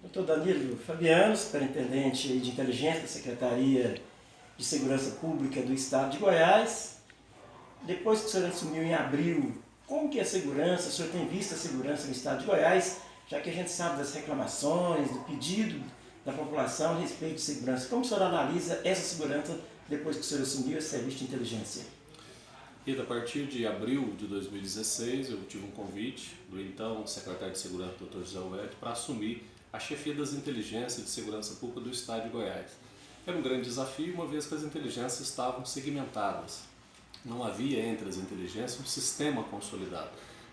Doutor Danilo Fabiano, superintendente de inteligência da Secretaria de Segurança Pública do Estado de Goiás. Depois que o senhor assumiu em abril, como que é a segurança, o senhor tem visto a segurança no Estado de Goiás, já que a gente sabe das reclamações, do pedido da população a respeito de segurança. Como o senhor analisa essa segurança depois que o senhor assumiu esse serviço de inteligência? E a partir de abril de 2016, eu tive um convite do então secretário de Segurança, Dr. José Wed, para assumir a chefia das inteligências de segurança pública do Estado de Goiás. Era um grande desafio, uma vez que as inteligências estavam segmentadas. Não havia entre as inteligências um sistema consolidado.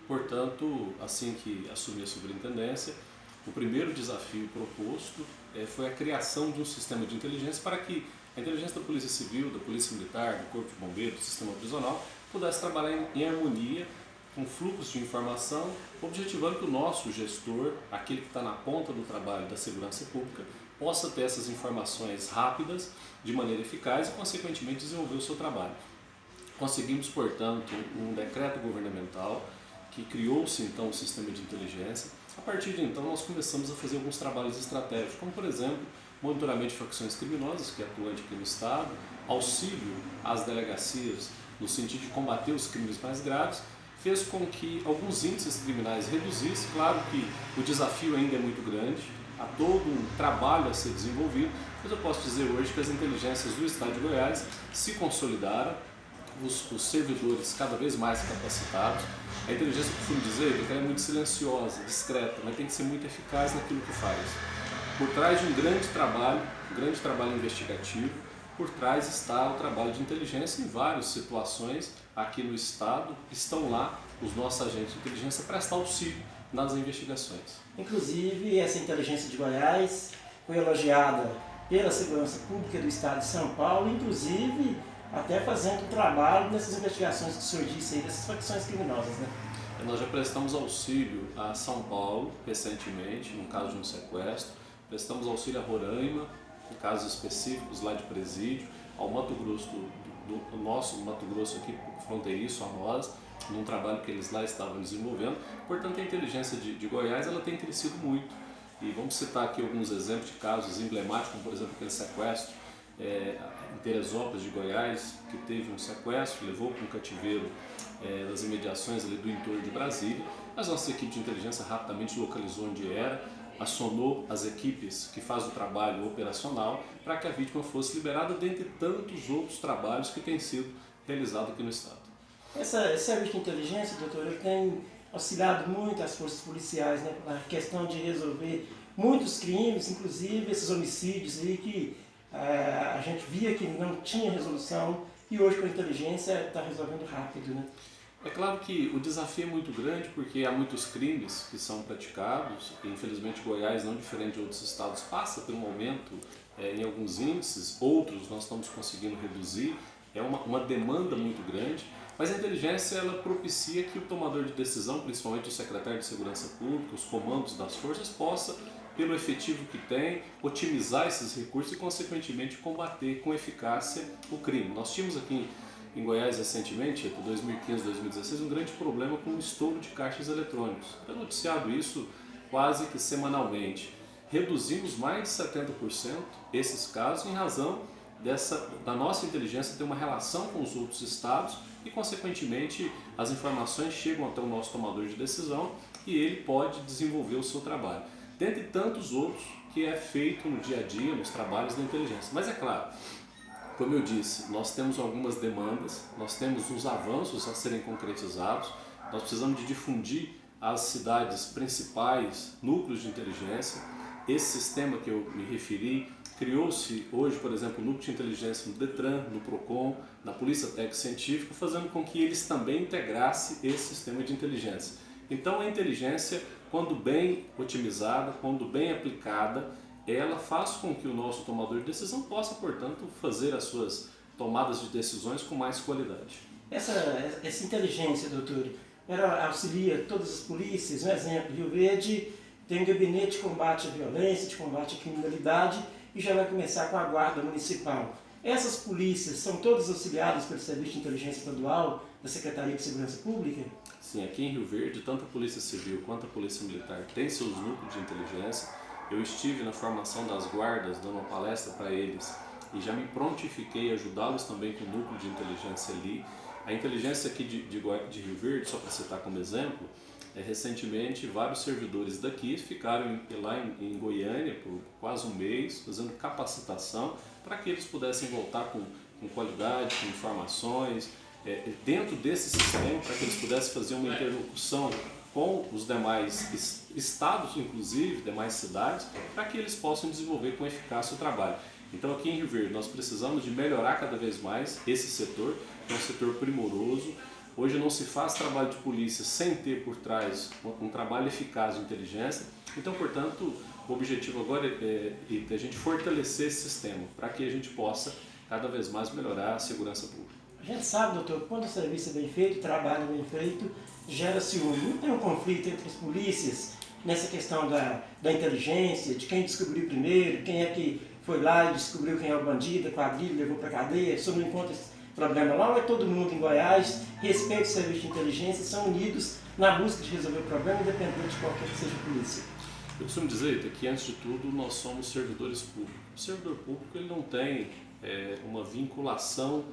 Portanto, assim que assumi a superintendência, o primeiro desafio proposto foi a criação de um sistema de inteligência para que a inteligência da Polícia Civil, da Polícia Militar, do Corpo de Bombeiros, do Sistema Prisional, pudesse trabalhar em harmonia com fluxos de informação, objetivando que o nosso gestor, aquele que está na ponta do trabalho da segurança pública, possa ter essas informações rápidas, de maneira eficaz e, consequentemente, desenvolver o seu trabalho. Conseguimos, portanto, um decreto governamental que criou-se, então, o sistema de inteligência. A partir de então, nós começamos a fazer alguns trabalhos estratégicos, como, por exemplo, monitoramento de facções criminosas, que é atuante aqui no Estado, auxílio às delegacias no sentido de combater os crimes mais graves, fez com que alguns índices criminais reduzissem. Claro que o desafio ainda é muito grande, há todo um trabalho a ser desenvolvido, mas eu posso dizer hoje que as inteligências do Estado de Goiás se consolidaram, os servidores cada vez mais capacitados. A inteligência, costumo dizer, que ela é muito silenciosa, discreta, mas tem que ser muito eficaz naquilo que faz. Por trás de um grande trabalho investigativo, por trás está o trabalho de inteligência em várias situações aqui no Estado. Estão lá os nossos agentes de inteligência para prestar auxílio nas investigações. Inclusive, essa inteligência de Goiás foi elogiada pela Segurança Pública do Estado de São Paulo, inclusive até fazendo trabalho nessas investigações que o senhor disse aí, dessas facções criminosas, né? Nós já prestamos auxílio a São Paulo, recentemente, no caso de um sequestro. Prestamos auxílio a Roraima, em casos específicos lá de presídio, ao Mato Grosso, do nosso Mato Grosso aqui, fronteiriço a nós, num trabalho que eles lá estavam desenvolvendo. Portanto, a inteligência de Goiás ela tem crescido muito. E vamos citar aqui alguns exemplos de casos emblemáticos, como por exemplo aquele sequestro em Teresópolis de Goiás, que teve um sequestro, levou para um cativeiro das imediações ali do entorno de Brasília. As nossas equipes de inteligência rapidamente localizou onde era, acionou as equipes que fazem o trabalho operacional para que a vítima fosse liberada, dentre tantos outros trabalhos que têm sido realizados aqui no Estado. Esse serviço de inteligência, doutor, ele tem auxiliado muito as forças policiais, né, na questão de resolver muitos crimes, inclusive esses homicídios aí que a gente via que não tinha resolução e hoje com a inteligência está resolvendo rápido, né? É claro que o desafio é muito grande porque há muitos crimes que são praticados e infelizmente Goiás, não diferente de outros estados, passa por um aumento em alguns índices, outros nós estamos conseguindo reduzir, é uma demanda muito grande, mas a inteligência ela propicia que o tomador de decisão, principalmente o secretário de Segurança Pública, os comandos das forças, possa, pelo efetivo que tem, otimizar esses recursos e consequentemente combater com eficácia o crime. Nós tínhamos aqui em Goiás recentemente, entre 2015 e 2016, um grande problema com o estouro de caixas eletrônicos. É noticiado isso quase que semanalmente. Reduzimos mais de 70% esses casos em razão da nossa inteligência ter uma relação com os outros estados e, consequentemente, as informações chegam até o nosso tomador de decisão e ele pode desenvolver o seu trabalho. Dentre tantos outros que é feito no dia a dia, nos trabalhos da inteligência. Mas é claro, como eu disse, nós temos algumas demandas, nós temos uns avanços a serem concretizados, nós precisamos de difundir as cidades principais, núcleos de inteligência. Esse sistema que eu me referi, criou-se hoje, por exemplo, núcleo de inteligência no DETRAN, no PROCON, na Polícia Técnico Científica, fazendo com que eles também integrassem esse sistema de inteligência. Então a inteligência, quando bem otimizada, quando bem aplicada, ela faz com que o nosso tomador de decisão possa, portanto, fazer as suas tomadas de decisões com mais qualidade. Essa inteligência, doutor, ela auxilia todas as polícias. Um exemplo, Rio Verde tem um gabinete de combate à violência, de combate à criminalidade e já vai começar com a guarda municipal. Essas polícias são todas auxiliadas pelo Serviço de Inteligência Estadual da Secretaria de Segurança Pública? Sim, aqui em Rio Verde, tanto a Polícia Civil quanto a Polícia Militar têm seus núcleos de inteligência. Eu estive na formação das guardas, dando uma palestra para eles e já me prontifiquei a ajudá-los também com o núcleo de inteligência ali. A inteligência aqui de Rio Verde, só para citar como exemplo, recentemente vários servidores daqui ficaram lá em Goiânia por quase um mês fazendo capacitação para que eles pudessem voltar com qualidade, com informações, dentro desse sistema, para que eles pudessem fazer uma interlocução com os demais estados, inclusive, demais cidades, para que eles possam desenvolver com eficácia o trabalho. Então aqui em Rio Verde nós precisamos de melhorar cada vez mais esse setor, que é um setor primoroso. Hoje não se faz trabalho de polícia sem ter por trás um trabalho eficaz de inteligência. Então, portanto, o objetivo agora é a gente fortalecer esse sistema para que a gente possa cada vez mais melhorar a segurança pública. A gente sabe, doutor, quando o serviço é bem feito, o trabalho é bem feito, gera ciúme. Não tem um conflito entre as polícias nessa questão da inteligência, de quem descobriu primeiro, quem é que foi lá e descobriu quem é o bandido, a quadrilha, levou para a cadeia, isso não encontra esse problema lá, ou é todo mundo em Goiás, respeita o serviço de inteligência, são unidos na busca de resolver o problema, independente de qualquer que seja a polícia? Eu costumo dizer que, antes de tudo, nós somos servidores públicos. O servidor público ele não tem uma vinculação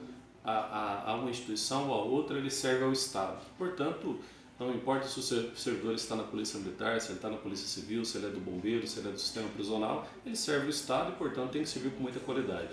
a uma instituição ou a outra, ele serve ao Estado. Portanto, não importa se o servidor está na Polícia Militar, se ele está na Polícia Civil, se ele é do Bombeiro, se ele é do Sistema Prisional, ele serve ao Estado e, portanto, tem que servir com muita qualidade.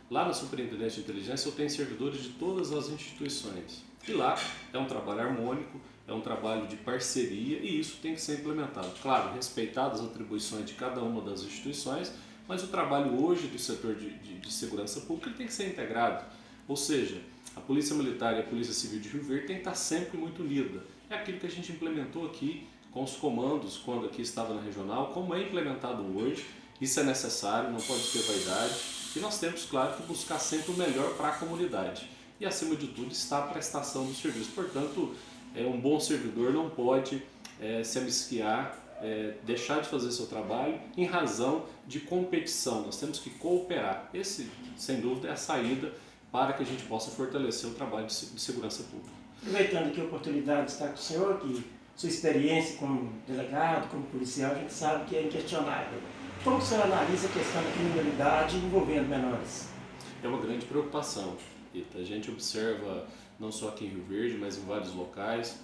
Lá na Superintendência de Inteligência eu tenho servidores de todas as instituições. E lá é um trabalho harmônico, é um trabalho de parceria e isso tem que ser implementado. Claro, respeitadas as atribuições de cada uma das instituições, mas o trabalho hoje do setor de segurança pública ele tem que ser integrado. Ou seja, a Polícia Militar e a Polícia Civil de Rio Verde tem que estar sempre muito unida. É aquilo que a gente implementou aqui com os comandos quando aqui estava na regional, como é implementado hoje. Isso é necessário, não pode ter vaidade. E nós temos, claro, que buscar sempre o melhor para a comunidade. E, acima de tudo, está a prestação do serviço. Portanto, um bom servidor não pode se amisquiar, deixar de fazer seu trabalho em razão de competição. Nós temos que cooperar. Esse, sem dúvida, é a saída para que a gente possa fortalecer o trabalho de segurança pública. Aproveitando aqui a oportunidade de estar com o senhor, que sua experiência como delegado, como policial, a gente sabe que é inquestionável. Como o senhor analisa a questão da criminalidade envolvendo menores? É uma grande preocupação. A gente observa, não só aqui em Rio Verde, mas em vários locais,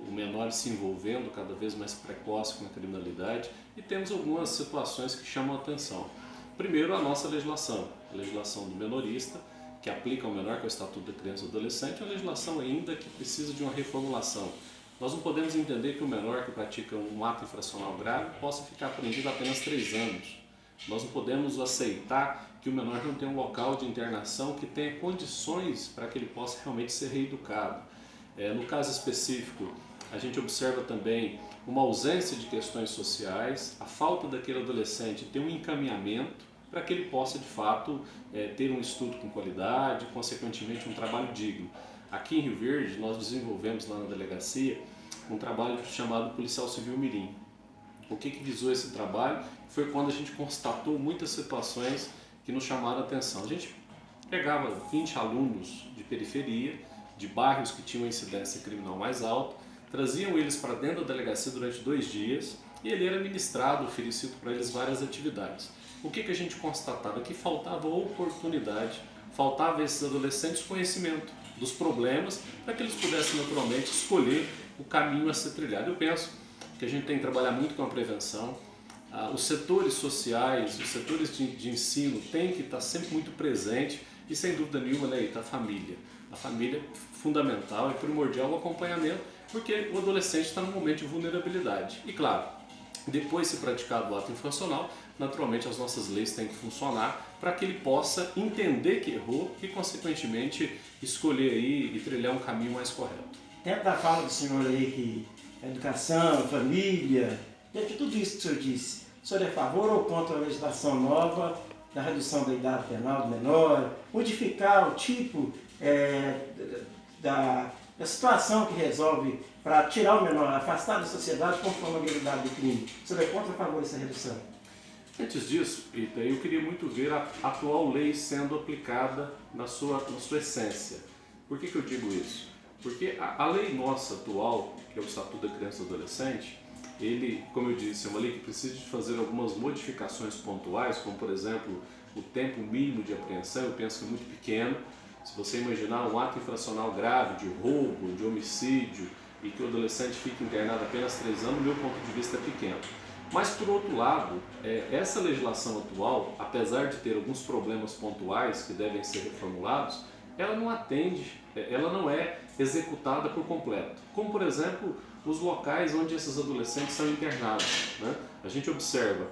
o menor se envolvendo cada vez mais precoce com a criminalidade e temos algumas situações que chamam a atenção. Primeiro, a nossa legislação, a legislação do menorista, que aplica ao menor, que é o Estatuto da Criança e do Adolescente, é uma legislação ainda que precisa de uma reformulação. Nós não podemos entender que o menor que pratica um ato infracional grave possa ficar apreendido apenas 3 anos. Nós não podemos aceitar que o menor não tenha um local de internação que tenha condições para que ele possa realmente ser reeducado. No caso específico, a gente observa também uma ausência de questões sociais, a falta daquele adolescente ter um encaminhamento para que ele possa, de fato, ter um estudo com qualidade, consequentemente um trabalho digno. Aqui em Rio Verde, nós desenvolvemos lá na delegacia um trabalho chamado Policial Civil Mirim. O que visou esse trabalho? Foi quando a gente constatou muitas situações que nos chamaram a atenção. A gente pegava 20 alunos de periferia, de bairros que tinham incidência criminal mais alta, traziam eles para dentro da delegacia durante 2 dias e ele era ministrado, oferecido para eles várias atividades. O que a gente constatava? Que faltava oportunidade, faltava a esses adolescentes conhecimento dos problemas para que eles pudessem naturalmente escolher o caminho a ser trilhado. Eu penso que a gente tem que trabalhar muito com a prevenção. Os setores sociais, os setores de ensino têm que estar sempre muito presente e, sem dúvida nenhuma, né, a família. A família é fundamental, é primordial o acompanhamento, porque o adolescente está num momento de vulnerabilidade. E, claro, depois de se praticado o ato infracional, naturalmente as nossas leis têm que funcionar para que ele possa entender que errou e, consequentemente, escolher aí e trilhar um caminho mais correto. Dentro da fala do senhor aí que a educação, a família, dentro de tudo isso que o senhor disse, o senhor é a favor ou contra a legislação nova da redução da idade penal do menor, modificar o tipo da situação que resolve para tirar o menor, afastar da sociedade conforme a gravidade do crime? O senhor é contra ou a favor dessa redução? Antes disso, Ita, eu queria muito ver a atual lei sendo aplicada na sua essência. Por que eu digo isso? Porque a lei nossa atual, que é o Estatuto da Criança e do Adolescente, ele, como eu disse, é uma lei que precisa de fazer algumas modificações pontuais, como por exemplo, o tempo mínimo de apreensão, eu penso que é muito pequeno. Se você imaginar um ato infracional grave de roubo, de homicídio, e que o adolescente fique internado apenas 3 anos, do meu ponto de vista é pequeno. Mas, por outro lado, essa legislação atual, apesar de ter alguns problemas pontuais que devem ser reformulados, ela não atende, ela não é executada por completo. Como, por exemplo, os locais onde esses adolescentes são internados, né? A gente observa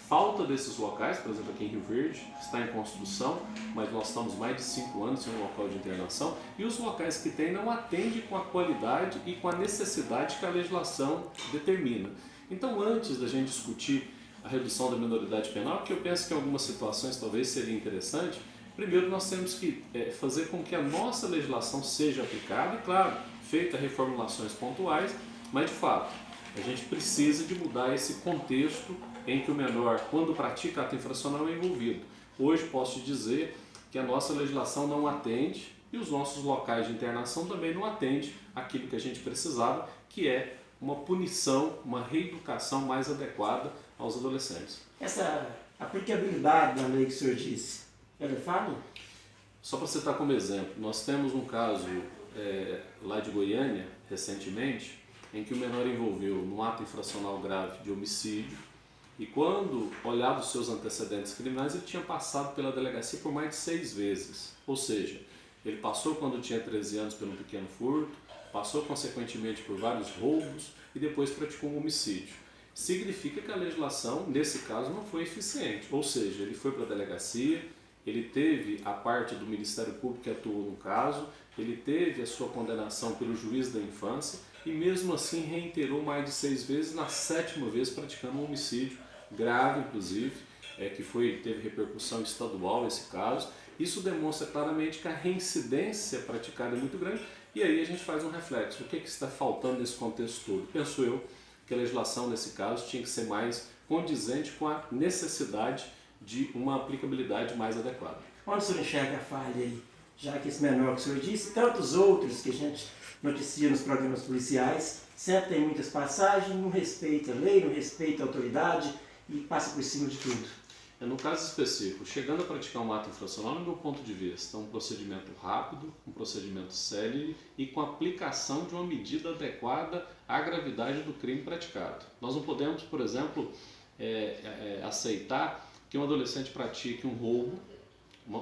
falta desses locais, por exemplo, aqui em Rio Verde, está em construção, mas nós estamos mais de 5 anos sem um local de internação, e os locais que tem não atendem com a qualidade e com a necessidade que a legislação determina. Então, antes da gente discutir a redução da minoridade penal, que eu penso que em algumas situações talvez seria interessante, primeiro nós temos que fazer com que a nossa legislação seja aplicada, e claro, feitas reformulações pontuais, mas de fato, a gente precisa de mudar esse contexto em que o menor, quando pratica ato infracional, é envolvido. Hoje posso dizer que a nossa legislação não atende e os nossos locais de internação também não atendem aquilo que a gente precisava, que é uma punição, uma reeducação mais adequada aos adolescentes. Essa aplicabilidade da lei que o senhor disse, ela é falha? Só para citar como exemplo, nós temos um caso lá de Goiânia, recentemente, em que o menor envolveu num ato infracional grave de homicídio, e quando olhava os seus antecedentes criminais, ele tinha passado pela delegacia por mais de 6 vezes. Ou seja, ele passou quando tinha 13 anos pelo pequeno furto, passou consequentemente por vários roubos e depois praticou um homicídio. Significa que a legislação, nesse caso, não foi eficiente. Ou seja, ele foi para a delegacia, ele teve a parte do Ministério Público que atuou no caso, ele teve a sua condenação pelo juiz da infância e mesmo assim reiterou mais de 6 vezes, na 7ª vez praticando um homicídio grave, inclusive, que teve repercussão estadual esse caso. Isso demonstra claramente que a reincidência praticada é muito grande e aí a gente faz um reflexo. O que está faltando nesse contexto todo? Penso eu que a legislação nesse caso tinha que ser mais condizente com a necessidade de uma aplicabilidade mais adequada. Onde o senhor enxerga a falha aí? Já que esse menor que o senhor disse, tantos outros que a gente noticia nos programas policiais, sempre tem muitas passagens, não respeita a lei, não respeita a autoridade e passa por cima de tudo. No caso específico, chegando a praticar um ato infracional, no meu ponto de vista, um procedimento rápido, um procedimento célere e com aplicação de uma medida adequada à gravidade do crime praticado. Nós não podemos, por exemplo, aceitar que um adolescente pratique um roubo,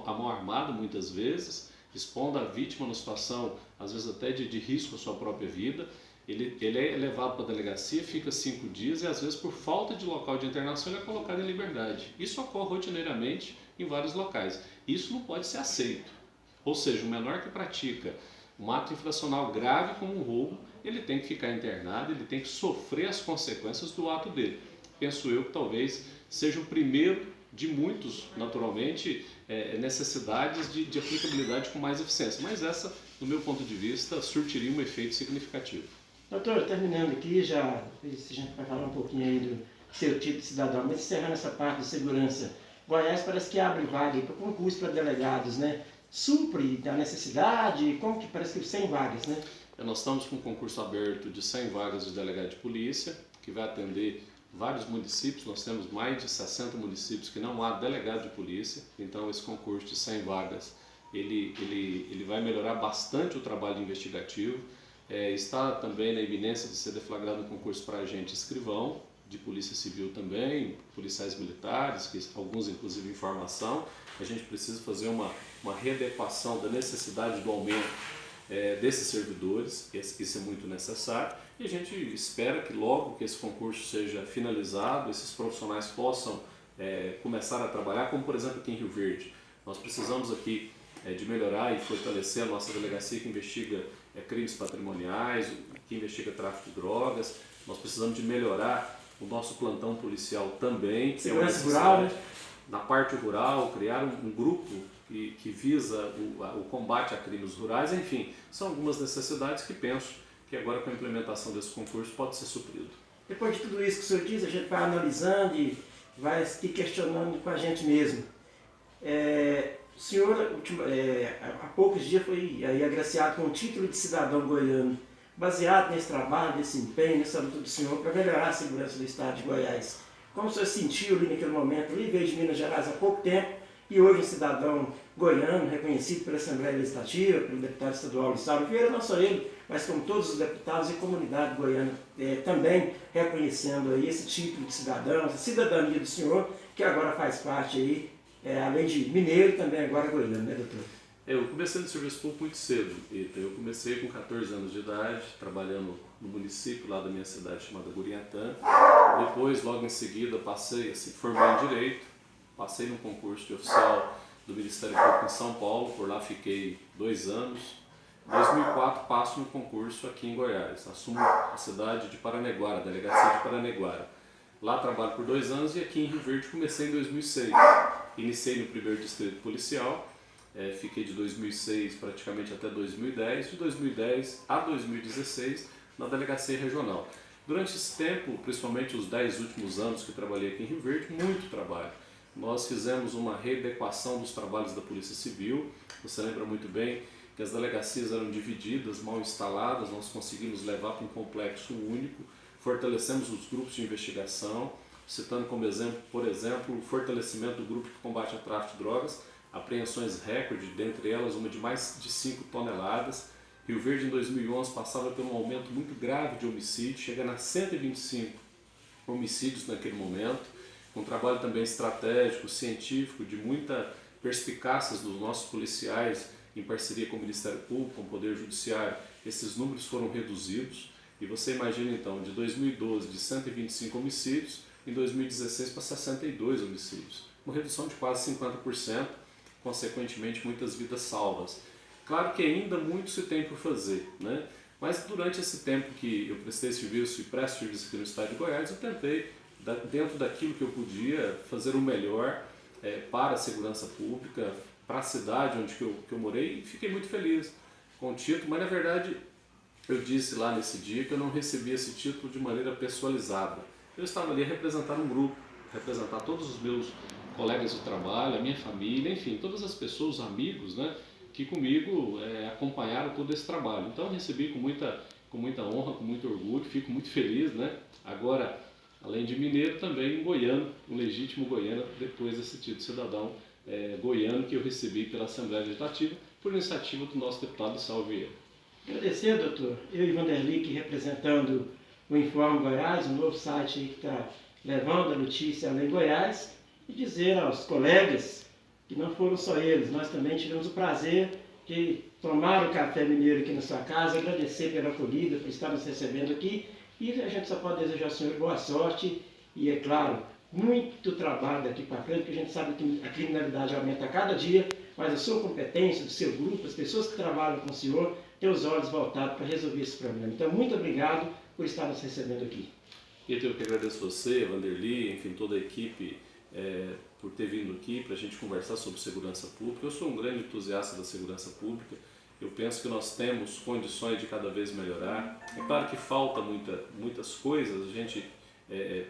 a mão armada muitas vezes, expondo a vítima numa situação, às vezes até de risco à sua própria vida. Ele é levado para a delegacia, fica 5 dias e às vezes por falta de local de internação ele é colocado em liberdade. Isso ocorre rotineiramente em vários locais. Isso não pode ser aceito. Ou seja, o menor que pratica um ato infracional grave como um roubo, ele tem que ficar internado, ele tem que sofrer as consequências do ato dele. Penso eu que talvez seja o primeiro de muitos, naturalmente, necessidades de aplicabilidade com mais eficiência. Mas essa, do meu ponto de vista, surtiria um efeito significativo. Doutor, terminando aqui, já a gente vai falar um pouquinho aí do seu tipo de cidadão, mas encerrando essa parte de segurança, Goiás parece que abre vaga para concurso para delegados, né? Supre a necessidade, como que parece que 100 vagas, né? Nós estamos com um concurso aberto de 100 vagas de delegado de polícia, que vai atender vários municípios. Nós temos mais de 60 municípios que não há delegado de polícia, então esse concurso de 100 vagas, ele vai melhorar bastante o trabalho investigativo. Está também na iminência de ser deflagrado um concurso para agente escrivão, de polícia civil também, policiais militares, que alguns inclusive em formação. A gente precisa fazer uma readequação da necessidade do aumento desses servidores, isso é muito necessário, e a gente espera que logo que esse concurso seja finalizado, esses profissionais possam começar a trabalhar, como por exemplo aqui em Rio Verde. Nós precisamos aqui de melhorar e fortalecer a nossa delegacia que investiga crimes patrimoniais, que investiga tráfico de drogas. Nós precisamos de melhorar o nosso plantão policial também. Segurança rural, né? Na parte rural, criar um grupo que visa o combate a crimes rurais. Enfim, são algumas necessidades que penso que agora com a implementação desse concurso pode ser suprido. Depois de tudo isso que o senhor diz, a gente vai analisando e vai se questionando com a gente mesmo. O senhor, há poucos dias, foi aí agraciado com o título de cidadão goiano. baseado nesse trabalho, nesse empenho, nessa luta do senhor para melhorar a segurança do estado de Goiás. Como o senhor sentiu ali naquele momento, ali veio de Minas Gerais há pouco tempo, e hoje um cidadão goiano, reconhecido pela Assembleia Legislativa, pelo deputado estadual Lissaurio Vieira, não só ele, mas como todos os deputados e comunidade goiana, também reconhecendo aí esse título de cidadão, essa cidadania do senhor, que agora faz parte aí, além de mineiro, também agora goiano, né, doutor? Eu comecei no serviço público muito cedo. Eu comecei com 14 anos de idade, trabalhando no município lá da minha cidade chamada Gurinhatã. Depois, logo em seguida, passei, formei em Direito, passei no concurso de oficial do Ministério Público em São Paulo, por lá fiquei 2 anos. Em 2004 passo no concurso aqui em Goiás, assumo a cidade de Paranaguara, a delegacia de Paranaguara. Lá trabalho por 2 anos e aqui em Rio Verde comecei em 2006. Iniciei no 1º Distrito Policial, fiquei de 2006 praticamente até 2010, de 2010 a 2016 na Delegacia Regional. Durante esse tempo, principalmente os 10 últimos anos que trabalhei aqui em Rio Verde, muito trabalho. Nós fizemos uma readequação dos trabalhos da Polícia Civil. Você lembra muito bem que as delegacias eram divididas, mal instaladas, nós conseguimos levar para um complexo único, fortalecemos os grupos de investigação, citando como exemplo, por exemplo, o fortalecimento do grupo de combate ao tráfico de drogas, apreensões recorde, dentre elas uma de mais de 5 toneladas. Rio Verde em 2011 passava por um aumento muito grave de homicídios, chegando a 125 homicídios naquele momento, com um trabalho também estratégico, científico, de muita perspicácia dos nossos policiais, em parceria com o Ministério Público, com o Poder Judiciário. Esses números foram reduzidos e você imagina então, de 2012 de 125 homicídios, em 2016 para 62 homicídios, uma redução de quase 50%, consequentemente muitas vidas salvas. Claro que ainda muito se tem por fazer, né? Mas durante esse tempo que eu prestei serviço e presto serviço aqui no estado de Goiás, eu tentei, dentro daquilo que eu podia, fazer o melhor para a segurança pública, para a cidade onde que eu morei, e fiquei muito feliz com o título, mas na verdade eu disse lá nesse dia que eu não recebi esse título de maneira pessoalizada. Eu estava ali a representar um grupo, representar todos os meus colegas de trabalho, a minha família, enfim, todas as pessoas, os amigos, né, que comigo acompanharam todo esse trabalho. Então eu recebi com muita honra, com muito orgulho, fico muito feliz, né? Agora, além de mineiro, também um goiano, um legítimo goiano, depois desse título de cidadão goiano que eu recebi pela Assembleia Legislativa, por iniciativa do nosso deputado Lissaurio Vieira. Agradecer, doutor. Eu e Vanderlic representando o Informe Goiás, um novo site aí que está levando a notícia além de Goiás, e dizer aos colegas que não foram só eles, nós também tivemos o prazer de tomar o café mineiro aqui na sua casa, agradecer pela acolhida, por estar nos recebendo aqui, e a gente só pode desejar ao senhor boa sorte e, é claro, muito trabalho daqui para frente, porque a gente sabe que a criminalidade aumenta a cada dia, mas a sua competência, do seu grupo, as pessoas que trabalham com o senhor, têm os olhos voltados para resolver esse problema. Então, muito obrigado por estar nos recebendo aqui. E eu que agradeço você, Vanderli, enfim, toda a equipe, por ter vindo aqui para a gente conversar sobre segurança pública. Eu sou um grande entusiasta da segurança pública. Eu penso que nós temos condições de cada vez melhorar. É claro que falta muitas coisas, a gente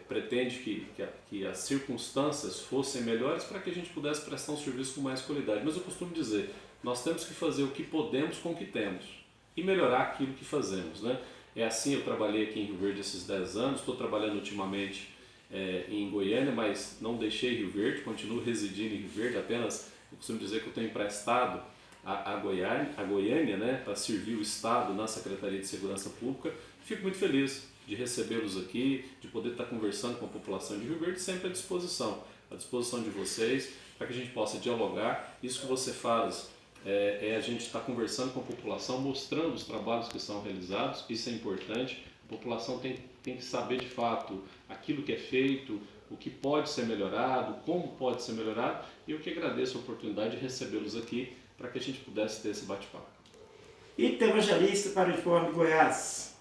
pretende que as circunstâncias fossem melhores para que a gente pudesse prestar um serviço com mais qualidade. Mas eu costumo dizer, nós temos que fazer o que podemos com o que temos e melhorar aquilo que fazemos, né? É assim, eu trabalhei aqui em Rio Verde esses 10 anos, estou trabalhando ultimamente em Goiânia, mas não deixei Rio Verde, continuo residindo em Rio Verde, apenas, eu costumo dizer que eu tenho emprestado a Goiânia, né, para servir o Estado na Secretaria de Segurança Pública. Fico muito feliz de recebê-los aqui, de poder estar conversando com a população de Rio Verde, sempre à disposição de vocês, para que a gente possa dialogar. Isso que você faz a gente estar conversando com a população, mostrando os trabalhos que são realizados, isso é importante. A população tem que saber de fato aquilo que é feito, o que pode ser melhorado, como pode ser melhorado, e eu que agradeço a oportunidade de recebê-los aqui para que a gente pudesse ter esse bate-papo. Ita Evangelista para o Informe Goiás.